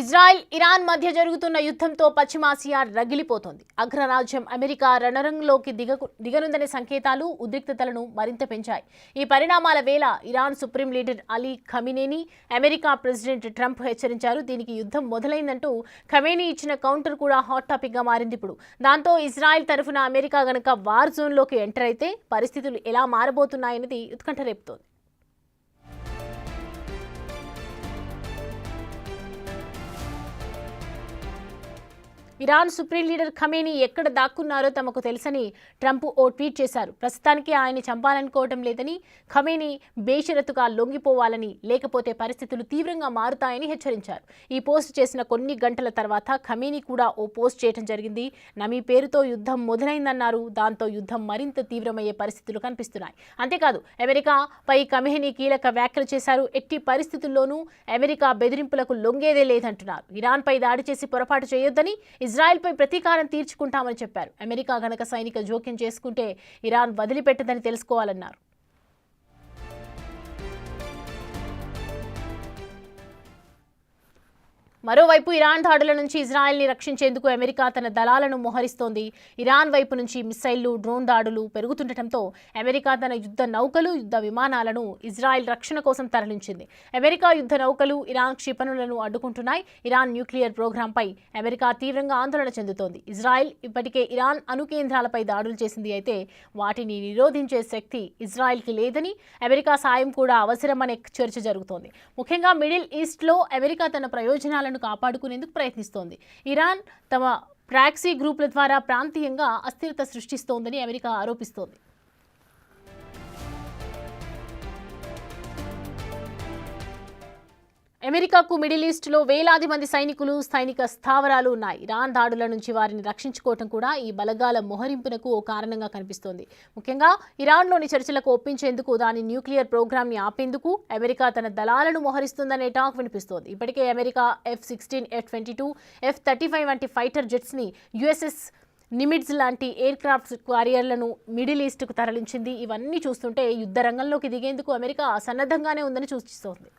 Israel Iran మధ్య జరుగుతున్న యుద్ధంతో పశ్చిమాసియా రగిలిపోతోంది. అగ్రరాజ్యం అమెరికా రణరంగంలోకి దిగనుందనే సంకేతాలు ఉద్రిక్తతలను మరింత పెంచాయి. ఈ పరిణామాల వేళ ఇరాన్ సుప్రీం లీడర్ అలీ ఖమీనేని అమెరికా ప్రెసిడెంట్ ట్రంప్ హెచ్చరించారు. దీనికి యుద్ధం మొదలైందంటూ ఖమేనీ ఇచ్చిన కౌంటర్ కూడా హాట్ టాపిక్ గా మారింది. ఇప్పుడు దాంతో ఇజ్రాయెల్ తరఫున అమెరికా గనక వార్ జోన్లోకి ఎంటర్ అయితే పరిస్థితులు ఎలా మారబోతున్నాయనేది ఉత్కంఠ రేపుతోంది. ఇరాన్ సుప్రీం లీడర్ ఖమేనీ ఎక్కడ దాక్కున్నారో తమకు తెలుసని ట్రంప్ ఓ ట్వీట్ చేశారు. ప్రస్తుతానికి ఆయన్ని చంపాలనుకోవటం లేదని, ఖమేనీ బేషరతుగా లొంగిపోవాలని, లేకపోతే పరిస్థితులు తీవ్రంగా మారుతాయని హెచ్చరించారు. ఈ పోస్ట్ చేసిన కొన్ని గంటల తర్వాత ఖమేనీ కూడా ఓ పోస్ట్ చేయడం జరిగింది. నమీ పేరుతో యుద్ధం మొదలైందన్నారు. దాంతో యుద్ధం మరింత తీవ్రమయ్యే పరిస్థితులు కనిపిస్తున్నాయి. అంతేకాదు అమెరికాపై ఖమేనీ కీలక వ్యాఖ్యలు చేశారు. ఎట్టి పరిస్థితుల్లోనూ అమెరికా బెదిరింపులకు లొంగేదే లేదంటున్నారు. ఇరాన్పై దాడి చేసి పొరపాటు చేయొద్దని, ఇజ్రాయెల్పై ప్రతీకారం తీర్చుకుంటామని చెప్పారు. అమెరికా గనక సైనిక జోక్యం చేసుకుంటే ఇరాన్ వదిలిపెట్టదని తెలుసుకోవాలన్నారు. మరోవైపు ఇరాన్ దాడుల నుంచి ఇజ్రాయెల్ని రక్షించేందుకు అమెరికా తన దళాలను మోహరిస్తోంది. ఇరాన్ వైపు నుంచి మిస్సైళ్లు, డ్రోన్ దాడులు పెరుగుతుండటంతో అమెరికా తన యుద్ధ నౌకలు, యుద్ధ విమానాలను ఇజ్రాయెల్ రక్షణ కోసం తరలించింది. అమెరికా యుద్ధ నౌకలు ఇరాన్ క్షిపణులను అడ్డుకుంటున్నాయి. ఇరాన్ న్యూక్లియర్ ప్రోగ్రాంపై అమెరికా తీవ్రంగా ఆందోళన చెందుతోంది. ఇజ్రాయెల్ ఇప్పటికే ఇరాన్ అణు కేంద్రాలపై దాడులు చేసింది. అయితే వాటిని నిరోధించే శక్తి ఇజ్రాయెల్కి లేదని, అమెరికా సాయం కూడా అవసరమనే చర్చ జరుగుతోంది. ముఖ్యంగా మిడిల్ ఈస్ట్లో అమెరికా తన ప్రయోజనాలను కాపాడుకునేందుకు ప్రయత్నిస్తోంది. ఇరాన్ తమ ప్రాక్సీ గ్రూపుల ద్వారా ప్రాంతీయంగా అస్థిరత సృష్టిస్తోందని అమెరికా ఆరోపిస్తోంది. అమెరికాకు మిడిల్ ఈస్ట్లో వేలాది మంది సైనికులు, సైనిక స్థావరాలు ఉన్నాయి. ఇరాన్ దాడుల నుంచి వారిని రక్షించుకోవటం కూడా ఈ బలగాల మోహరింపునకు ఓ కారణంగా కనిపిస్తోంది. ముఖ్యంగా ఇరాన్లోని చర్చలకు ఒప్పించేందుకు, దాని న్యూక్లియర్ ప్రోగ్రామ్ని ఆపేందుకు అమెరికా తన దళాలను మోహరిస్తుందనే టాక్ వినిపిస్తోంది. ఇప్పటికే అమెరికా F-16, F-22, F-35 వంటి ఫైటర్ జెట్స్ని, USS నిమిట్జ్ లాంటి ఎయిర్ క్రాఫ్ట్ క్వారియర్లను మిడిల్ ఈస్ట్కు తరలించింది. ఇవన్నీ చూస్తుంటే యుద్ధ రంగంలోకి దిగేందుకు అమెరికా సన్నద్ధంగానే ఉందని సూచిస్తోంది.